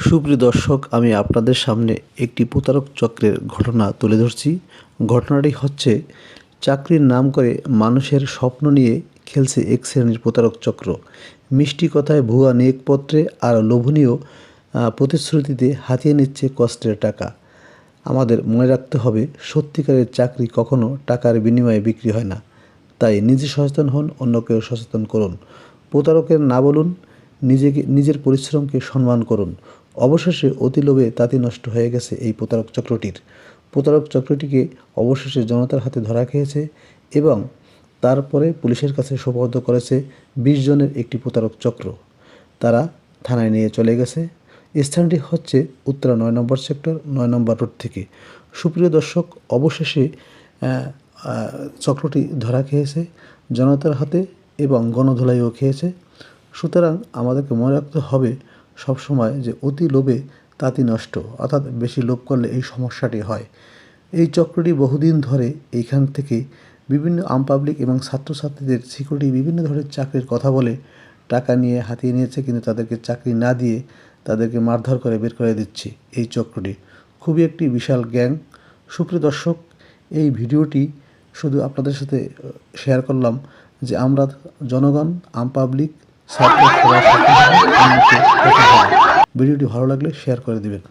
সুপ্রিয় দর্শক, আমি আপনাদের সামনে একটি প্রতারক চক্রের ঘটনা তুলে ধরছি। ঘটনাটি হচ্ছে, চাকরির নাম করে মানুষের স্বপ্ন নিয়ে খেলছে এক শ্রেণীর প্রতারক চক্র। মিষ্টি কথায়, ভুয়া নিয়োগপত্রে আর লোভনীয় প্রতিশ্রুতিতে হাতিয়ে নিচ্ছে কষ্টের টাকা। আমাদের মনে রাখতে হবে, সত্যিকারের চাকরি কখনো টাকার বিনিময়ে বিক্রি হয় না। তাই নিজে সচেতন হন, অন্যকেও সচেতন করুন। প্রতারকের না বলুন, নিজের পরিশ্রমকে সম্মান করুন। অবশেষে অতি লোভে তাঁতি নষ্ট হয়ে গেছে এই প্রতারক চক্রটির। প্রতারক চক্রটিকে অবশেষে জনতার হাতে ধরা খেয়েছে এবং তারপরে পুলিশের কাছে সোপর্দ করেছে 20 জনের একটি প্রতারক চক্র। তারা থানায় নিয়ে চলে গেছে। স্থানটি হচ্ছে উত্তরা 9 নম্বর সেক্টর, 9 নম্বর রোড থেকে। সুপ্রিয় দর্শক, অবশেষে চক্রটি ধরা খেয়েছে জনতার হাতে এবং গণধোলাইও খেয়েছে। সুতরাং আমাদেরকে মনে রাখতে হবে সবসময় যে অতি লোভে তাঁতি নষ্ট, অর্থাৎ বেশি লোভ করলে এই সমস্যাটি হয়। এই চক্রটি বহুদিন ধরে এইখান থেকে বিভিন্ন পাবলিক এবং ছাত্রছাত্রীদের সিকিউরিটি বিভিন্ন ধরনের চাকরির কথা বলে টাকা নিয়ে হাতিয়ে নিয়েছে, কিন্তু তাদেরকে চাকরি না দিয়ে তাদেরকে মারধর করে বের করে দিচ্ছে এই চক্রটি। খুবই একটি বিশাল গ্যাং। সুপ্রিয় দর্শক, এই ভিডিওটি শুধু আপনাদের সাথে শেয়ার করলাম যে আমরা জনগণ, পাবলিক, ছাত্র সবার সাথে ভিডিওটি ভালো লাগলে শেয়ার করে দিবেন।